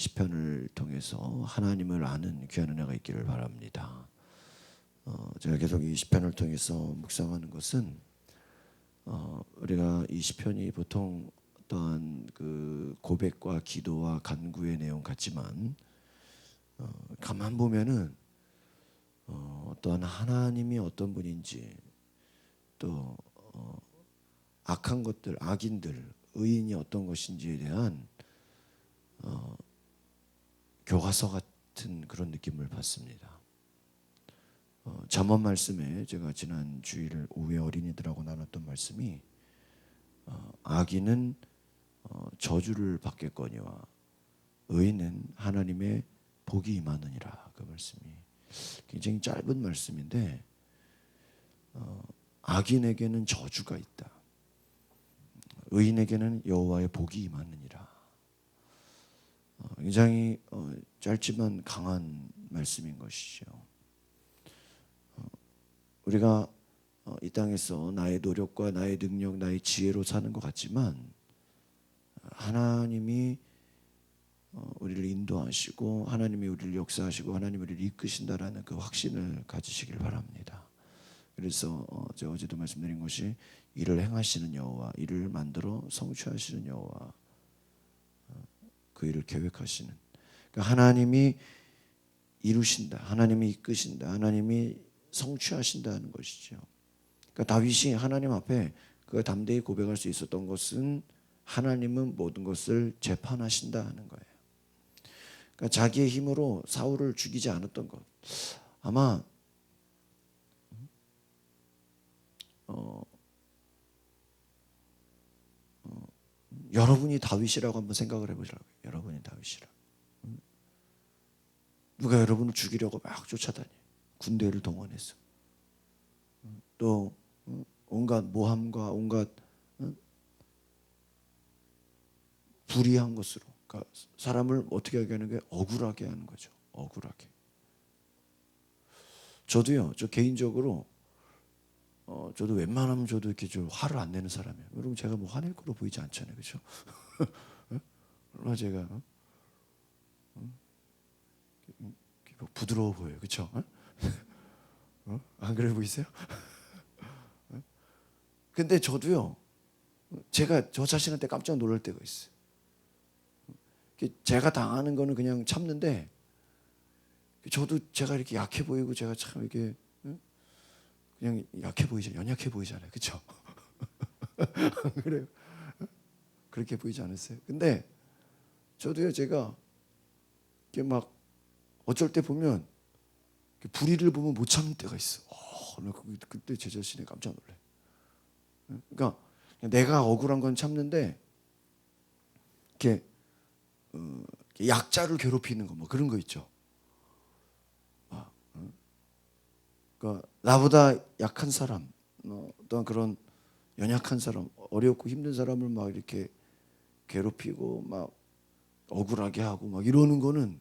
시편을 통해서 하나님을 아는 귀한 은혜가 있기를 바랍니다. 제가 계속 이 시편을 통해서 묵상하는 것은 우리가 이 시편이 보통 어떠한 그 고백과 기도와 간구의 내용 같지만 가만 보면은 어떠한 하나님이 어떤 분인지 또 악한 것들, 악인들, 의인이 어떤 것인지에 대한 교과서 같은 그런 느낌을 받습니다. 잠언 말씀에 제가 지난 주일 오후에 어린이들하고 나눴던 말씀이 악인은 저주를 받겠거니와 의인은 하나님의 복이 임하느니라. 그 말씀이 굉장히 짧은 말씀인데 악인에게는 저주가 있다. 의인에게는 여호와의 복이 임하느니라. 굉장히 짧지만 강한 말씀인 것이죠. 우리가 이 땅에서 나의 노력과 나의 능력, 나의 지혜로 사는 것 같지만 하나님이 우리를 인도하시고 하나님이 우리를 역사하시고 하나님이 우리를 이끄신다라는 그 확신을 가지시길 바랍니다. 그래서 제가 어제도 말씀드린 것이 이를 행하시는 여호와, 이를 만들어 성취하시는 여호와, 그 일을 계획하시는, 그러니까 하나님이 이루신다, 하나님이 이끄신다, 하나님이 성취하신다는 것이죠. 그러니까 다윗이 하나님 앞에 그 담대히 고백할 수 있었던 것은 하나님은 모든 것을 재판하신다 하는 거예요. 그러니까 자기의 힘으로 사울을 죽이지 않았던 것. 아마 여러분이 다윗이라고 한번 생각을 해보시라고요. 여러분이 다윗이라고. 누가 여러분을 죽이려고 막 쫓아다니. 군대를 동원해서. 또 온갖 모함과 온갖 불의한 것으로, 그러니까 사람을 어떻게 하게 하는 게 억울하게 하는 거죠. 억울하게. 저도요. 저 개인적으로 저도 웬만하면 저도 이렇게 좀 화를 안 내는 사람이에요. 여러분 제가 뭐 화낼 거로 보이지 않잖아요, 그렇죠? 얼마나 제가 부드러워 보여요, 그렇죠? 안 그래 보이세요? 근데 저도요, 제가 저 자신한테 깜짝 놀랄 때가 있어요. 제가 당하는 거는 그냥 참는데 저도 제가 이렇게 약해 보이고 제가 참 이렇게 그냥 약해 보이잖아요. 연약해 보이잖아요. 그렇죠? 그래요. 그렇게 보이지 않았어요. 근데 저도요, 제가 이렇게 막 어쩔 때 보면 불의를 보면 못 참는 때가 있어. 그때 제 자신에 깜짝 놀래. 그러니까 내가 억울한 건 참는데 이렇게 약자를 괴롭히는 거 뭐 그런 거 있죠. 그러니까 나보다 약한 사람, 또한 그런 연약한 사람, 어렵고 힘든 사람을 막 이렇게 괴롭히고 막 억울하게 하고 막 이러는 거는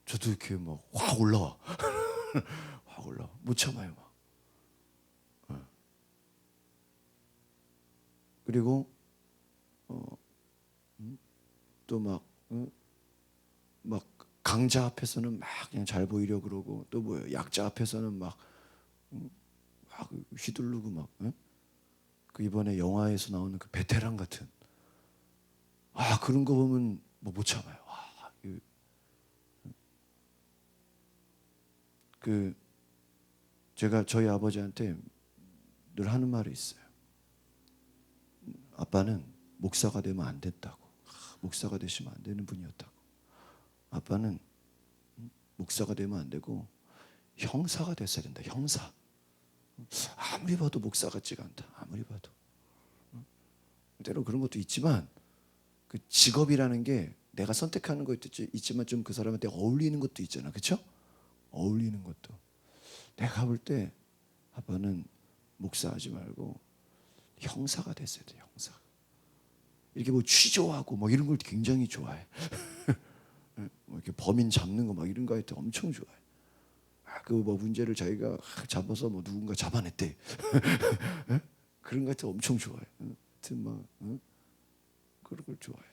저도 이렇게 막 확 올라와. 확 올라와. 못 참아요 막. 그리고 또 막 강자 앞에서는 막 그냥 잘 보이려 그러고, 또 뭐예요, 약자 앞에서는 막 휘두르고 막 그 이번에 영화에서 나오는 그 베테랑 같은 그런 거 보면 뭐 못 참아요. 그 제가 저희 아버지한테 늘 하는 말이 있어요. 아빠는 목사가 되면 안 됐다고. 목사가 되시면 안 되는 분이었다고. 아빠는 목사가 되면 안 되고 형사가 됐어야 된다. 형사. 아무리 봐도 목사 같지가 않다. 아무리 봐도. 때로 그런 것도 있지만 그 직업이라는 게 내가 선택하는 것도 있지만 좀 그 사람한테 어울리는 것도 있잖아. 그렇죠? 어울리는 것도. 내가 볼 때 아빠는 목사하지 말고 형사가 됐어야 돼. 형사. 이렇게 뭐 취조하고 뭐 이런 걸 굉장히 좋아해. 뭐 이렇게 범인 잡는 거 막 이런 거 할 때 엄청 좋아해. 그 뭐 문제를 자기가 잡아서 뭐 누군가 잡아냈대. 그런 거 할 때 엄청 좋아해. 하여튼 막 그런 걸 좋아해.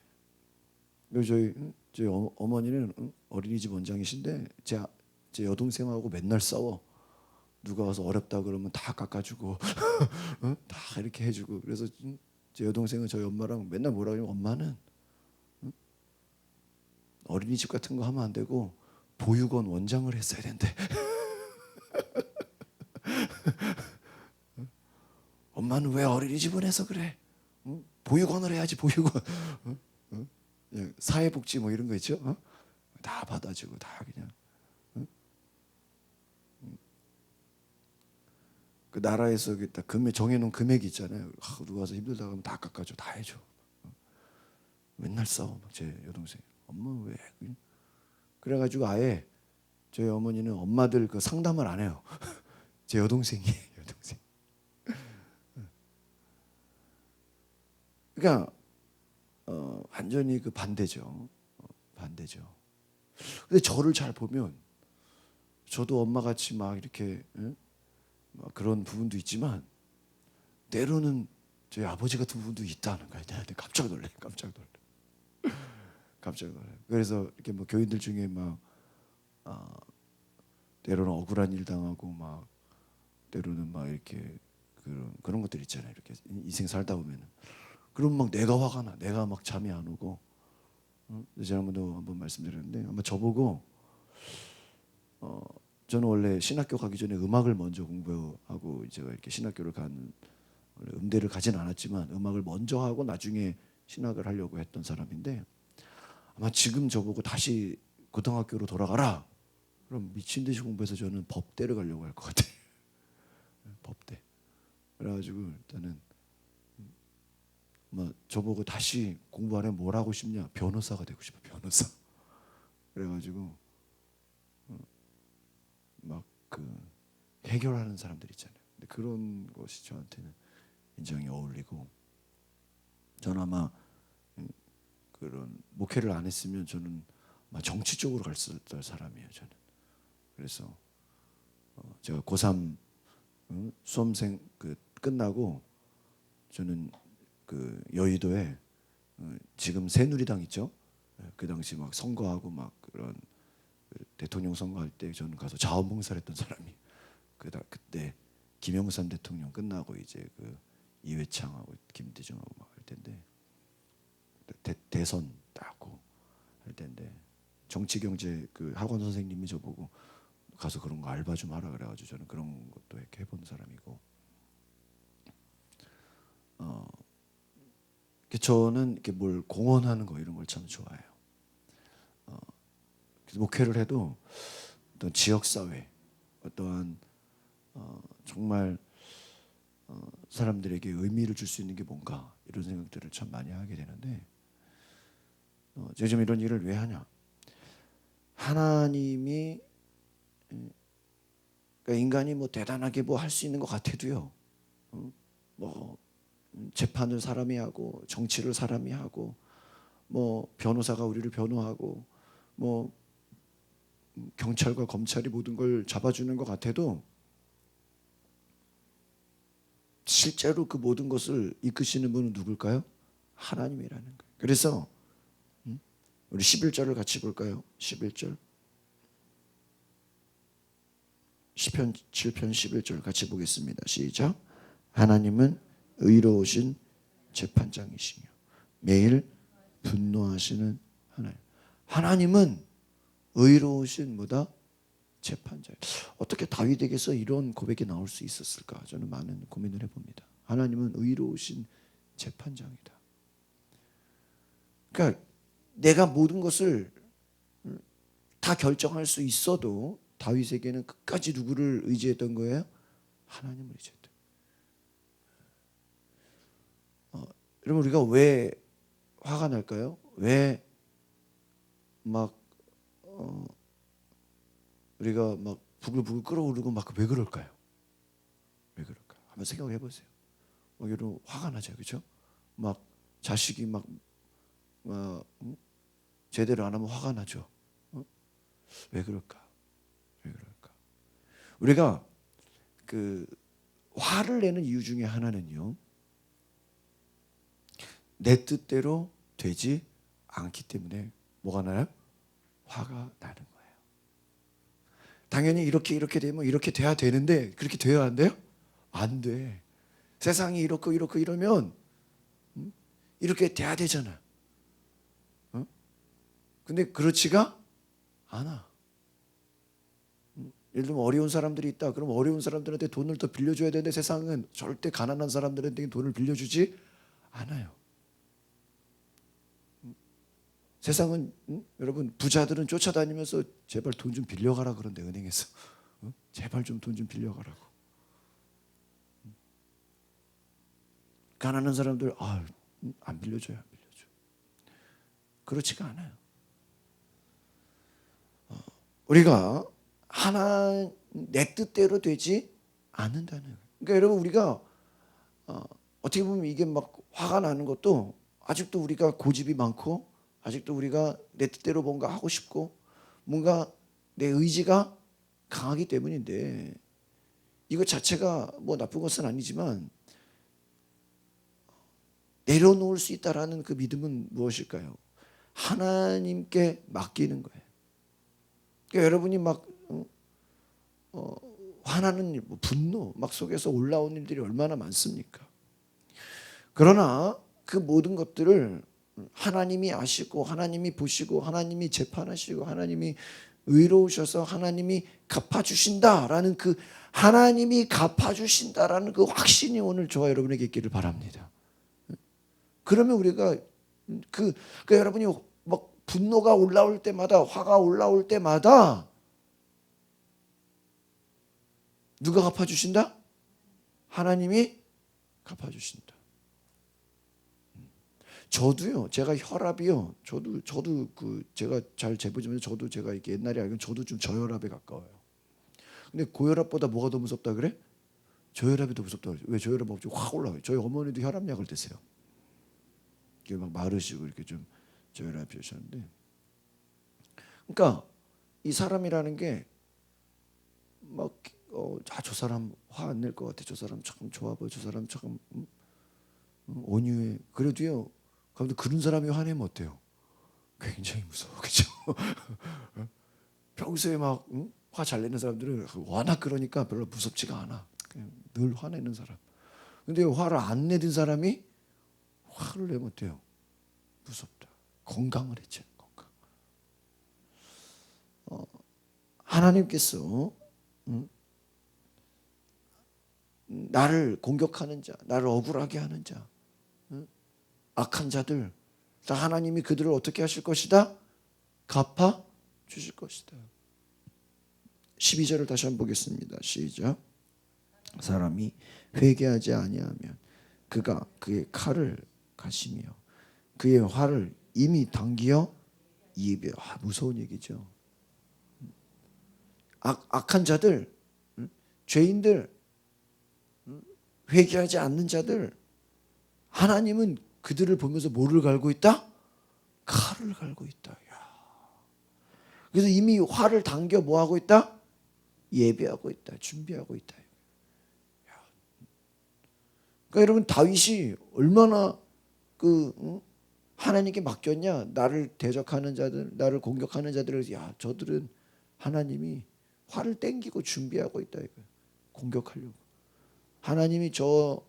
그래서 저희 저희 어머니는 어린이집 원장이신데 제 여동생하고 맨날 싸워. 누가 와서 어렵다 그러면 다 깎아주고 다 이렇게 해주고. 그래서 제 여동생은 저희 엄마랑 맨날 뭐라 그러냐면 엄마는 어린이집 같은 거 하면 안 되고 보육원 원장을 했어야 된대. 엄마는 왜 어린이집을 해서 그래? 보육원을 해야지 보육원. 사회복지 뭐 이런 거 있죠? 다 받아주고 다 그냥. 그 나라에서 딱 금액 정해놓은 금액이 있잖아요. 누가 와서 힘들다 하면 다 깎아줘, 다 해줘. 맨날 싸워 제 여동생. 엄마 왜? 그래가지고 아예 저희 어머니는 엄마들 그 상담을 안 해요. 제 여동생이 여동생. 그러니까 완전히 그 반대죠. 반대죠. 근데 저를 잘 보면 저도 엄마 같이 막 이렇게 막 그런 부분도 있지만 때로는 저희 아버지 같은 부분도 있다는 거예요. 내가 깜짝 놀래, 깜짝 놀래, 깜짝 놀래. 그래서 이렇게 뭐 교인들 중에 막 때로는 억울한 일 당하고 막 때로는 막 이렇게 그런 것들 있잖아요. 이렇게 인생 살다 보면은 그럼 막 내가 화가 나, 내가 막 잠이 안 오고. 지난번도 한번 말씀드렸는데 아마 저보고 저는 원래 신학교 가기 전에 음악을 먼저 공부하고 제가 이렇게 신학교를 원래 음대를 가진 않았지만 음악을 먼저 하고 나중에 신학을 하려고 했던 사람인데 아마 지금 저보고 다시 고등학교로 돌아가라. 그럼 미친 듯이 공부해서 저는 법대를 가려고 할 것 같아요. 법대. 그래가지고 일단은 뭐 저보고 다시 공부하려면 뭘 하고 싶냐? 변호사가 되고 싶어. 변호사. 그래가지고 막 그 해결하는 사람들 있잖아요. 근데 그런 것이 저한테는 굉장히 어울리고 저는 아마 그런 목회를 안 했으면 저는 아마 정치 쪽으로 갈 사람이에요. 저는. 그래서 제가 고3 수험생 끝나고 저는 그 여의도에 지금 새누리당 있죠. 그 당시 막 선거하고 막 그런 대통령 선거할 때 저는 가서 자원봉사를 했던 사람이. 그때 김영삼 대통령 끝나고 이제 그 이회창하고 김대중하고 막 할 텐데 대선 따고 할 텐데 정치 경제 그 학원 선생님이 저보고 가서 그런 거 알바 좀 하라 그래가지고 저는 그런 것도 이렇게 해본 사람이고. 저는 이렇게 뭘 공헌하는 거 이런 걸 참 좋아해요. 목회를 해도 어떤 지역 사회, 어떠한 정말 사람들에게 의미를 줄 수 있는 게 뭔가 이런 생각들을 참 많이 하게 되는데 제가 지금 이런 일을 왜 하냐? 하나님이 그러니까 인간이 뭐 대단하게 뭐 할 수 있는 것 같아도요. 뭐 재판을 사람이 하고 정치를 사람이 하고 뭐 변호사가 우리를 변호하고 뭐 경찰과 검찰이 모든 걸 잡아주는 것 같아도 실제로 그 모든 것을 이끄시는 분은 누굴까요? 하나님이라는 거예요. 그래서 우리 11절을 같이 볼까요? 11절. 시편 7편 11절 같이 보겠습니다. 시작. 하나님은 의로우신 재판장이시며 매일 분노하시는 하나님. 하나님은 의로우신 뭐다? 재판장. 어떻게 다윗에게서 이런 고백이 나올 수 있었을까? 저는 많은 고민을 해봅니다. 하나님은 의로우신 재판장이다. 그러니까 내가 모든 것을 다 결정할 수 있어도 다윗에게는 끝까지 누구를 의지했던 거예요? 하나님을 의지했다. 여러분 우리가 왜 화가 날까요? 왜 막 우리가 막 부글부글 끓어오르고 막 왜 그럴까요? 왜 그럴까? 한번 생각을 해보세요. 여러분 화가 나죠, 그렇죠? 막 자식이 막 제대로 안 하면 화가 나죠. 왜 그럴까? 왜 그럴까? 우리가 그 화를 내는 이유 중에 하나는요, 내 뜻대로 되지 않기 때문에 뭐가 나요? 화가 나는 거예요. 당연히 이렇게 되면 이렇게 돼야 되는데 그렇게 돼야 안 돼요? 안 돼. 세상이 이렇고 이러면 이렇게 돼야 되잖아. 근데 그렇지가 않아. 예를 들면 어려운 사람들이 있다. 그럼 어려운 사람들한테 돈을 더 빌려줘야 되는데 세상은 절대 가난한 사람들한테 돈을 빌려주지 않아요. 세상은 여러분 부자들은 쫓아다니면서 제발 돈 좀 빌려가라 그런데 은행에서 제발 좀 돈 좀 빌려가라고. 가난한 사람들 안 빌려줘요, 안 빌려줘. 그렇지가 않아요. 우리가 하나 내 뜻대로 되지 않는다는 거예요. 그러니까 여러분 우리가 어떻게 보면 이게 막 화가 나는 것도 아직도 우리가 고집이 많고 아직도 우리가 내 뜻대로 뭔가 하고 싶고 뭔가 내 의지가 강하기 때문인데 이거 자체가 뭐 나쁜 것은 아니지만 내려놓을 수 있다라는 그 믿음은 무엇일까요? 하나님께 맡기는 거예요. 그러니까 여러분이 막 화나는 일, 분노 막 속에서 올라오는 일들이 얼마나 많습니까? 그러나 그 모든 것들을 하나님이 아시고 하나님이 보시고 하나님이 재판하시고 하나님이 의로우셔서 하나님이 갚아주신다라는 그 하나님이 갚아주신다라는 그 확신이 오늘 저와 여러분에게 있기를 바랍니다. 그러면 우리가 그러니까 여러분이 막 분노가 올라올 때마다 화가 올라올 때마다 누가 갚아주신다? 하나님이 갚아주신다. 저도요. 제가 혈압이요. 저도 그 제가 잘 재보지만 저도 제가 이렇게 옛날에 알기로는 저도 좀 저혈압에 가까워요. 근데 고혈압보다 뭐가 더 무섭다 그래? 저혈압이 더 무섭다 그래. 왜 저혈압 갑자기 확 올라가요? 저희 어머니도 혈압약을 드세요. 이게 막 마르시고 이렇게 좀 저혈압이 오셨는데. 그러니까 이 사람이라는 게 막 저 사람 화 안 낼 것 같아. 저 사람 참 좋아 보여. 저 사람 참 온유해. 그래도요. 그런데 그런 사람이 화내면 어때요? 굉장히 무서워. 그렇죠? 평소에 막 화 잘 내는 사람들은 워낙 그러니까 별로 무섭지가 않아. 그냥 늘 화내는 사람. 근데 화를 안 내던 사람이 화를 내면 어때요? 무섭다. 건강을 해치는 건강. 하나님께서 나를 공격하는 자, 나를 억울하게 하는 자, 악한 자들, 다 하나님이 그들을 어떻게 하실 것이다? 갚아 주실 것이다. 12절을 다시 한번 보겠습니다. 시작. 사람이 회개하지 아니하면 그가 그의 칼을 가시며 그의 활을 이미 당기어 예비하여. 무서운 얘기죠. 악한 자들, 죄인들, 회개하지 않는 자들, 하나님은 그들을 보면서 뭐를 갈고 있다? 칼을 갈고 있다. 그래서 이미 활을 당겨 뭐 하고 있다? 예배하고 있다. 준비하고 있다. 그러니까 여러분 다윗이 얼마나 하나님께 맡겼냐? 나를 대적하는 자들, 나를 공격하는 자들을 저들은 하나님이 활을 땡기고 준비하고 있다 이거예요. 공격하려고. 하나님이 저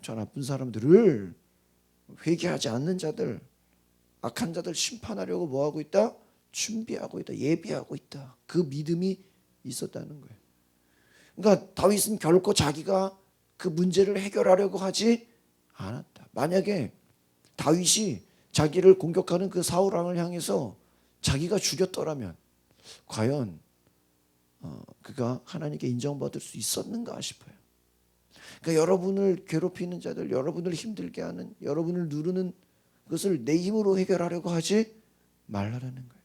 나쁜 사람들을 회개하지 않는 자들, 악한 자들 심판하려고 뭐 하고 있다? 준비하고 있다. 예비하고 있다. 그 믿음이 있었다는 거예요. 그러니까 다윗은 결코 자기가 그 문제를 해결하려고 하지 않았다. 만약에 다윗이 자기를 공격하는 그 사울 왕을 향해서 자기가 죽였더라면 과연 그가 하나님께 인정받을 수 있었는가 싶어요. 그러니까 여러분을 괴롭히는 자들, 여러분을 힘들게 하는, 여러분을 누르는 것을 내 힘으로 해결하려고 하지 말라라는 거예요.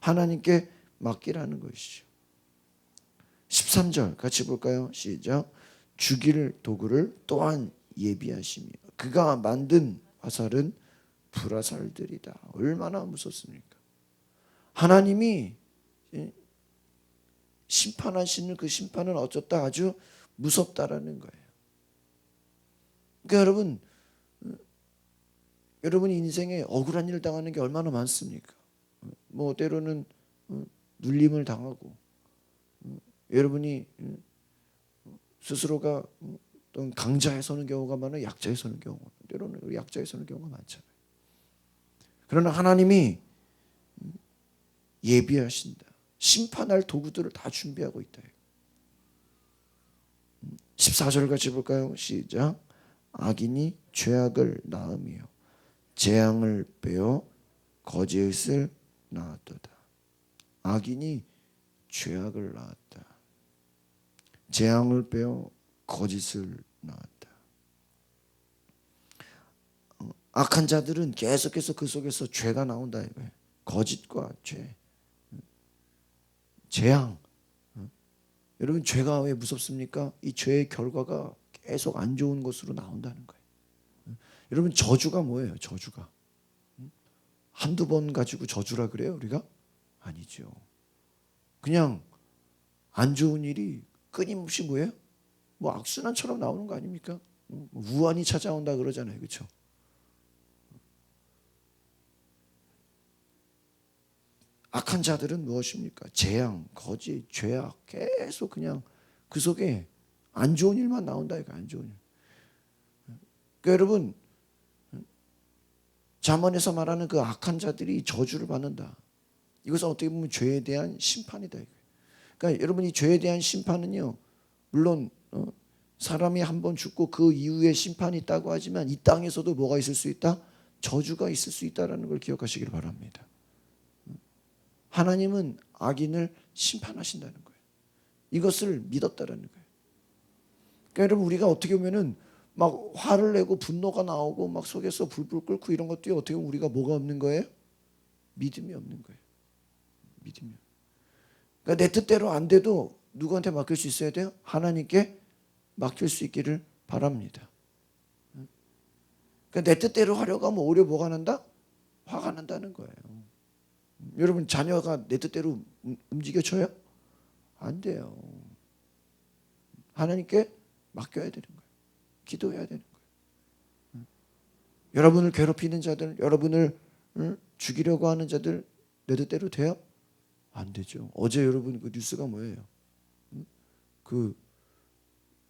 하나님께 맡기라는 것이죠. 13절 같이 볼까요? 시작. 죽일 도구를 또한 예비하시며 그가 만든 화살은 불화살들이다. 얼마나 무섭습니까? 하나님이 심판하시는 그 심판은 어쩌다 아주 무섭다라는 거예요. 그러니까 여러분 여러분이 인생에 억울한 일을 당하는 게 얼마나 많습니까? 뭐 때로는 눌림을 당하고, 여러분이 스스로가 어떤 강자에 서는 경우가 많아요. 약자에 서는 경우가, 때로는 약자에 서는 경우가 많잖아요. 그러나 하나님이 예비하신다. 심판할 도구들을 다 준비하고 있다. 14절 같이 볼까요? 시작. 악인이 죄악을 낳으며 재앙을 빼어 거짓을 낳았도다. 악인이 죄악을 낳았다. 재앙을 빼어 거짓을 낳았다. 악한 자들은 계속해서 그 속에서 죄가 나온다 이거예요. 거짓과 죄, 재앙. 여러분 죄가 왜 무섭습니까? 이 죄의 결과가 계속 안 좋은 것으로 나온다는 거예요. 여러분 저주가 뭐예요? 저주가 한두 번 가지고 저주라 그래요 우리가? 아니죠. 그냥 안 좋은 일이 끊임없이 뭐예요? 뭐 악순환처럼 나오는 거 아닙니까? 우환이 찾아온다 그러잖아요. 그렇죠? 악한 자들은 무엇입니까? 재앙, 거짓, 죄악 계속 그냥 그 속에 안 좋은 일만 나온다 이거 안 좋은 일. 그러니까 여러분 잠언에서 말하는 그 악한 자들이 저주를 받는다. 이것은 어떻게 보면 죄에 대한 심판이다. 그러니까 여러분 이 죄에 대한 심판은요. 물론 사람이 한 번 죽고 그 이후에 심판이 있다고 하지만 이 땅에서도 뭐가 있을 수 있다? 저주가 있을 수 있다는 걸 기억하시길 바랍니다. 하나님은 악인을 심판하신다는 거예요. 이것을 믿었다라는 거예요. 그러니까 여러분 우리가 어떻게 보면은 막 화를 내고 분노가 나오고 막 속에서 불불 끓고 이런 것도 어떻게 보면 우리가 뭐가 없는 거예요? 믿음이 없는 거예요. 믿음이. 그러니까 내 뜻대로 안 돼도 누구한테 맡길 수 있어야 돼요? 하나님께 맡길 수 있기를 바랍니다. 그러니까 내 뜻대로 하려고 하면 오히려 뭐가 난다? 화가 난다는 거예요. 여러분 자녀가 내 뜻대로 움직여져요? 안 돼요. 하나님께 맡겨야 되는 거예요. 기도해야 되는 거예요. 여러분을 괴롭히는 자들, 여러분을 죽이려고 하는 자들 내 뜻대로 돼요? 안 되죠. 어제 여러분 그 뉴스가 뭐예요? 그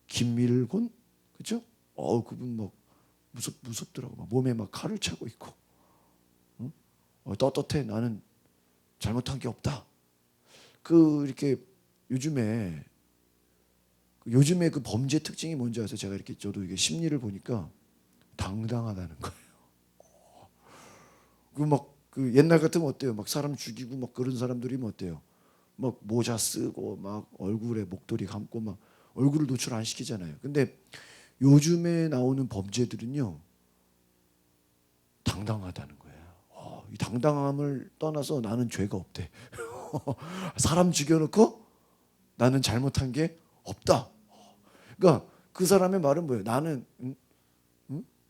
김밀곤, 그죠? 그분 막 무섭더라고. 막 몸에 막 칼을 차고 있고, 떳떳해. 나는 잘못한 게 없다. 그 이렇게 요즘에 그 범죄 특징이 뭔지 아세요? 제가 이렇게 저도 이게 심리를 보니까 당당하다는 거예요. 그 옛날 같으면 어때요? 막 사람 죽이고 막 그런 사람들이면 어때요? 막 모자 쓰고 막 얼굴에 목도리 감고 막 얼굴을 노출 안 시키잖아요. 근데 요즘에 나오는 범죄들은요 당당하다는 거예요. 이 당당함을 떠나서 나는 죄가 없대. 사람 죽여놓고 나는 잘못한 게 없다. 그러니까 그 사람의 말은 뭐예요? 나는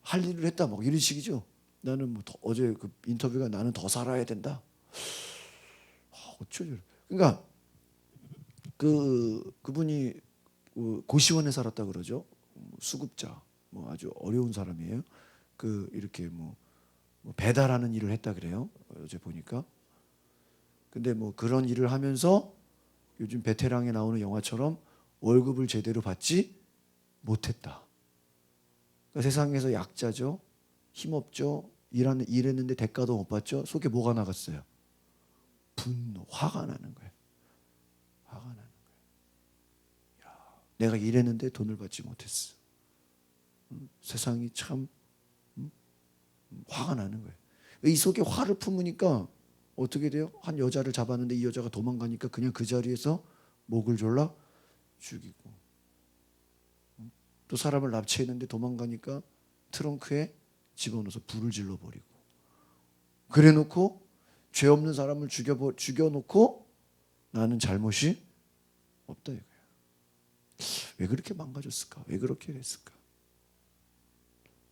할 일을 했다. 뭐 이런 식이죠. 나는 뭐 어제 그 인터뷰가 나는 더 살아야 된다. 어쩌죠? 그러니까 그분이 고시원에 살았다 그러죠. 수급자, 뭐 아주 어려운 사람이에요. 이렇게 뭐 배달하는 일을 했다 그래요. 어제 보니까. 근데 뭐 그런 일을 하면서 요즘 베테랑에 나오는 영화처럼 월급을 제대로 받지 못했다. 그러니까 세상에서 약자죠. 힘없죠. 일했는데 대가도 못 받죠. 속에 뭐가 나갔어요? 분노, 화가 나는 거예요. 화가 나는 거예요. 내가 일했는데 돈을 받지 못했어. 세상이 참 화가 나는 거예요. 이 속에 화를 품으니까 어떻게 돼요? 한 여자를 잡았는데 이 여자가 도망가니까 그냥 그 자리에서 목을 졸라 죽이고, 또 사람을 납치했는데 도망가니까 트렁크에 집어넣어서 불을 질러버리고, 그래놓고 죄 없는 사람을 죽여놓고 나는 잘못이 없다 이거야. 왜 그렇게 망가졌을까? 왜 그렇게 했을까?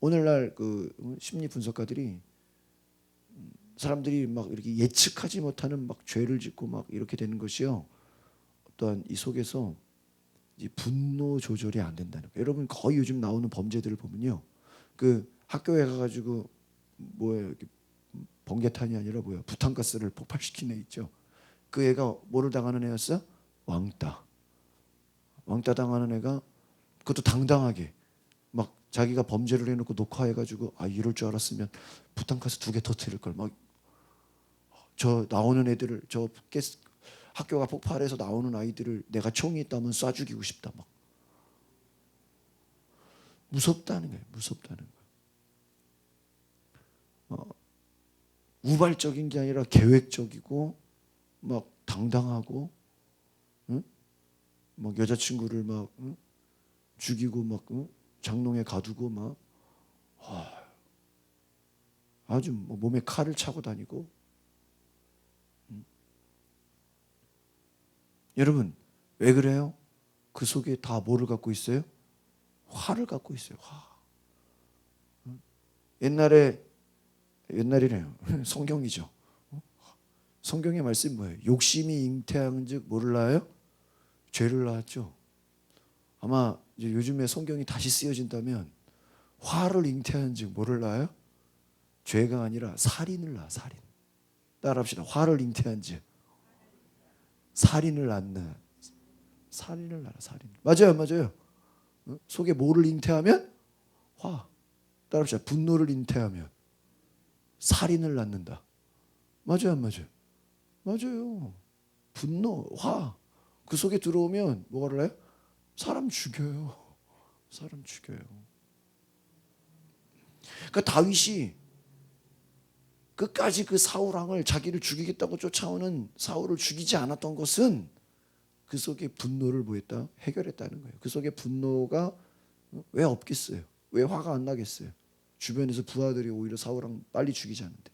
오늘날 그 심리 분석가들이 사람들이 막 이렇게 예측하지 못하는 막 죄를 짓고 막 이렇게 되는 것이요, 또한 이 속에서 이 분노 조절이 안 된다는 거예요. 여러분 거의 요즘 나오는 범죄들을 보면요, 그 학교에 가가지고 뭐예요? 번개탄이 아니라 뭐야? 부탄가스를 폭발시킨 애 있죠. 그 애가 뭐를 당하는 애였어? 왕따. 왕따 당하는 애가 그것도 당당하게 막 자기가 범죄를 해놓고 녹화해가지고 아 이럴 줄 알았으면 부탄가스 2개 터뜨릴 걸. 막 저 나오는 애들을 학교가 폭발해서 나오는 아이들을 내가 총이 있다면 쏴 죽이고 싶다. 막 무섭다는 거예요. 무섭다는 거예요. 우발적인 게 아니라 계획적이고 막 당당하고, 응? 막 여자친구를 막 죽이고 막 장롱에 가두고 막 아주 뭐 몸에 칼을 차고 다니고. 여러분 왜 그래요? 그 속에 다 뭐를 갖고 있어요? 화를 갖고 있어요. 화. 옛날이래요. 성경이죠. 성경의 말씀이 뭐예요? 욕심이 잉태한즉 뭐를 낳아요? 죄를 낳았죠. 아마 이제 요즘에 성경이 다시 쓰여진다면 화를 잉태한즉 뭐를 낳아요? 죄가 아니라 살인을 낳아. 살인. 따라합시다. 화를 잉태한즉 살인을 낳나. 살인을 낳아. 살인. 맞아요, 맞아요. 속에 뭐를 잉태하면 화. 따라합시다. 분노를 잉태하면 살인을 낳는다. 맞아요, 안 맞아요? 맞아요. 분노, 화. 그 속에 들어오면 뭐를 해요? 사람 죽여요. 사람 죽여요. 그러니까 다윗이 끝까지 그 사울 왕을 자기를 죽이겠다고 쫓아오는 사울을 죽이지 않았던 것은 그 속에 분노를 뭐했다? 해결했다는 거예요. 그 속에 분노가 왜 없겠어요? 왜 화가 안 나겠어요? 주변에서 부하들이 오히려 사울 왕 빨리 죽이자는데.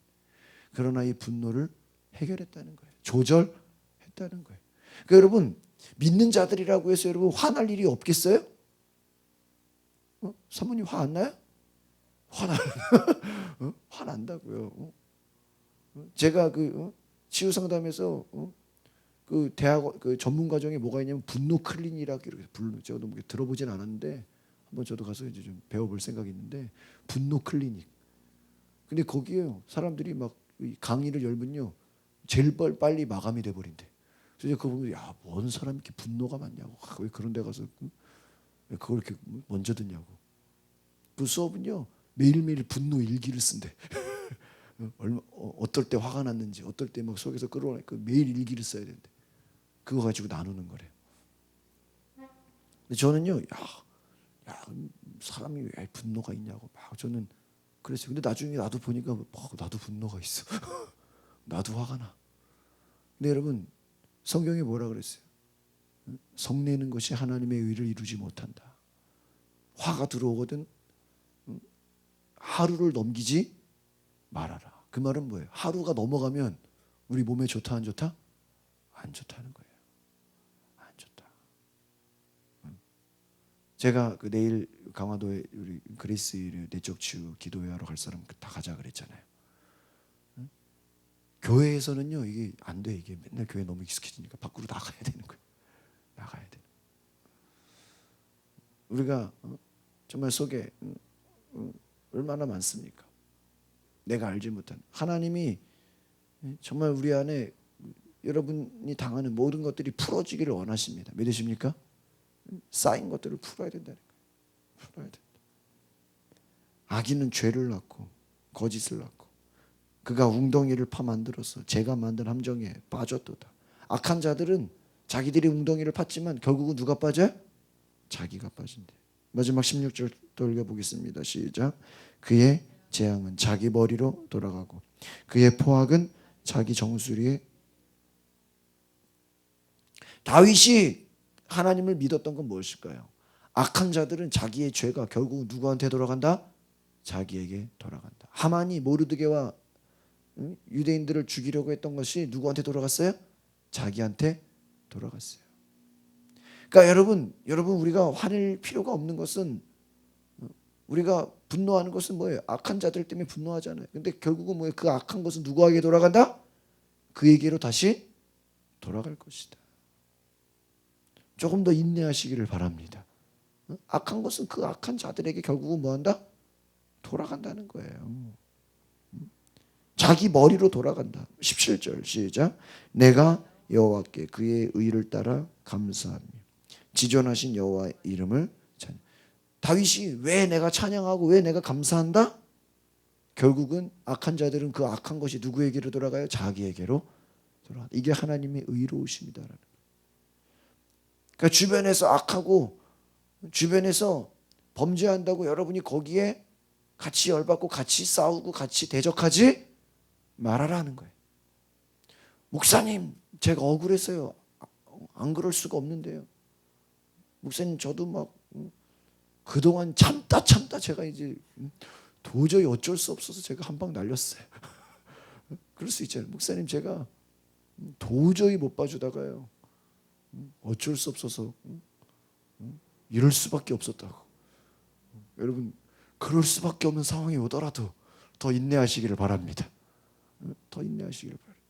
그러나 이 분노를 해결했다는 거예요. 조절했다는 거예요. 그러니까 여러분 믿는 자들이라고 해서 여러분 화날 일이 없겠어요? 사모님 화 안 나요? 화난다고요. 제가 치유 상담에서 그 대학 그 전문 과정에 뭐가 있냐면 분노 클린이라고 이렇게 저도 뭐 들어보진 않았는데 한번 저도 가서 이제 좀 배워볼 생각이 있는데 분노 클리닉. 근데 거기에요 사람들이 막 강의를 열면요 제일 빨리 마감이 돼 버린대. 그래서 그거 보면 야뭔 사람 이렇게 분노가 많냐고 왜 그런 데 가서 왜 그걸 이렇게 먼저 듣냐고. 그 수업은요 매일매일 분노 일기를 쓴대. 어떨 때 화가 났는지 어떨 때 막 속에서 끌어오니까 매일 일기를 써야 된대. 그거 가지고 나누는 거래. 근데 저는요 사람이 왜 분노가 있냐고 막 저는 그랬어요. 근데 나중에 나도 보니까 나도 분노가 있어. 나도 화가 나. 근데 여러분 성경이 뭐라 그랬어요? 성내는 것이 하나님의 의를 이루지 못한다. 화가 들어오거든 하루를 넘기지 말아라. 그 말은 뭐예요? 하루가 넘어가면 우리 몸에 좋다 안 좋다? 안 좋다는 거예요. 안 좋다. 제가 그 내일 강화도에 우리 그리스 내적 치유 기도회 하러 갈 사람 다 가자 그랬잖아요. 교회에서는요 이게 안 돼. 이게 맨날 교회 너무 익숙해지니까 밖으로 나가야 되는 거예요. 나가야 돼. 우리가 정말 속에 얼마나 많습니까? 내가 알지 못한 하나님이 정말 우리 안에 여러분이 당하는 모든 것들이 풀어지기를 원하십니다. 믿으십니까? 쌓인 것들을 풀어야 된다는 거예요. 풀어야 된다. 악인은 죄를 낳고 거짓을 낳고 그가 웅덩이를 파 만들어서 제가 만든 함정에 빠졌도다. 악한 자들은 자기들이 웅덩이를 팠지만 결국은 누가 빠져요? 자기가 빠진대. 마지막 16절 또 읽어보겠습니다. 시작. 그의 재앙은 자기 머리로 돌아가고 그의 포악은 자기 정수리에. 다윗이 하나님을 믿었던 건 무엇일까요? 악한 자들은 자기의 죄가 결국 누구한테 돌아간다? 자기에게 돌아간다. 하만이 모르드게와 유대인들을 죽이려고 했던 것이 누구한테 돌아갔어요? 자기한테 돌아갔어요. 그러니까 여러분 우리가 화낼 필요가 없는 것은 우리가 분노하는 것은 뭐예요? 악한 자들 때문에 분노하잖아요. 근데 결국은 뭐예요? 그 악한 것은 누구에게 돌아간다? 그에게로 다시 돌아갈 것이다. 조금 더 인내하시기를 바랍니다. 악한 것은 그 악한 자들에게 결국은 뭐한다? 돌아간다는 거예요. 자기 머리로 돌아간다. 17절 시작. 내가 여호와께 그의 의를 따라 감사하며 지존하신 여호와 이름을 찬양. 다윗이 왜 내가 찬양하고 왜 내가 감사한다? 결국은 악한 자들은 그 악한 것이 누구에게로 돌아가요? 자기에게로 돌아간다. 이게 하나님의 의로우심이다라는 거예요. 그러니까 주변에서 악하고 주변에서 범죄한다고 여러분이 거기에 같이 열받고 같이 싸우고 같이 대적하지 말아라는 거예요. 목사님, 제가 억울했어요. 안 그럴 수가 없는데요. 목사님, 저도 막 그동안 참다 제가 이제 도저히 어쩔 수 없어서 제가 한 방 날렸어요. 그럴 수 있잖아요. 목사님, 제가 도저히 못 봐주다가요. 어쩔 수 없어서 이럴 수밖에 없었다고. 여러분, 그럴 수밖에 없는 상황이 오더라도 더 인내하시기를 바랍니다. 더 인내하시기를 바랍니다.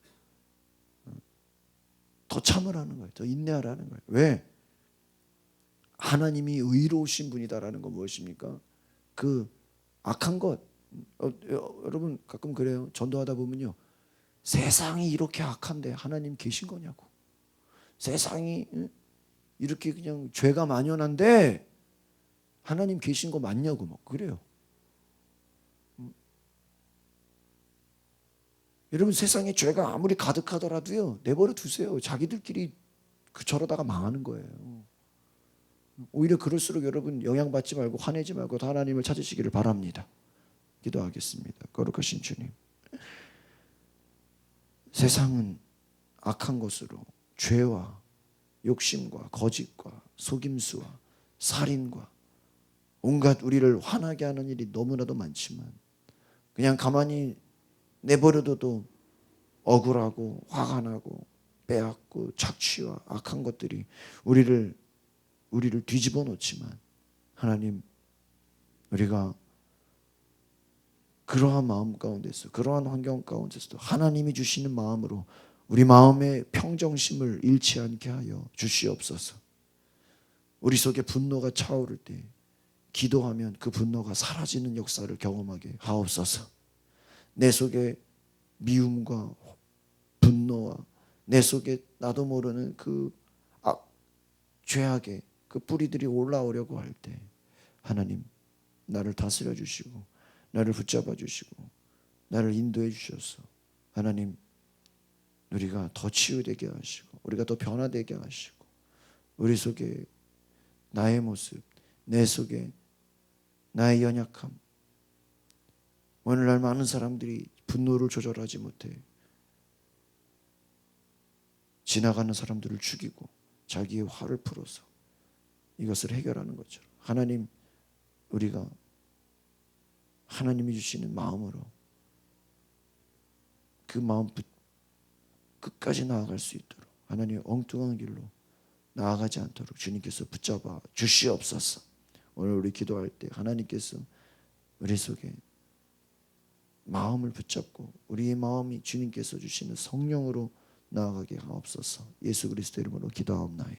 더 참으라는 거예요. 더 인내하라는 거예요. 왜? 하나님이 의로우신 분이다라는 건 무엇입니까? 그 악한 것, 여러분 가끔 그래요. 전도하다 보면요, 세상이 이렇게 악한데 하나님 계신 거냐고. 세상이 이렇게 그냥 죄가 만연한데 하나님 계신 거 맞냐고 막 그래요. 여러분, 세상에 죄가 아무리 가득하더라도요, 내버려 두세요. 자기들끼리 저러다가 망하는 거예요. 오히려 그럴수록 여러분 영향받지 말고 화내지 말고 하나님을 찾으시기를 바랍니다. 기도하겠습니다. 거룩하신 주님, 세상은 악한 것으로 죄와 욕심과 거짓과 속임수와 살인과 온갖 우리를 화나게 하는 일이 너무나도 많지만 그냥 가만히 내버려둬도 억울하고 화가 나고 빼앗고 착취와 악한 것들이 우리를 뒤집어 놓지만, 하나님, 우리가 그러한 마음 가운데서, 그러한 환경 가운데서도 하나님이 주시는 마음으로 우리 마음의 평정심을 잃지 않게 하여 주시옵소서. 우리 속에 분노가 차오를 때 기도하면 그 분노가 사라지는 역사를 경험하게 하옵소서. 내 속에 미움과 분노와 내 속에 나도 모르는 그 죄악의 그 뿌리들이 올라오려고 할 때 하나님, 나를 다스려 주시고 나를 붙잡아 주시고 나를 인도해 주셔서 하나님, 우리가 더 치유되게 하시고 우리가 더 변화되게 하시고 우리 속에 나의 모습, 내 속에 나의 연약함, 오늘날 많은 사람들이 분노를 조절하지 못해 지나가는 사람들을 죽이고 자기의 화를 풀어서 이것을 해결하는 것처럼, 하나님, 우리가 하나님이 주시는 마음으로 그 마음 끝까지 나아갈 수 있도록, 하나님 엉뚱한 길로 나아가지 않도록 주님께서 붙잡아 주시옵소서. 오늘 우리 기도할 때 하나님께서 우리 속에 마음을 붙잡고 우리의 마음이 주님께서 주시는 성령으로 나아가게 하옵소서. 예수 그리스도 이름으로 기도하옵나이다.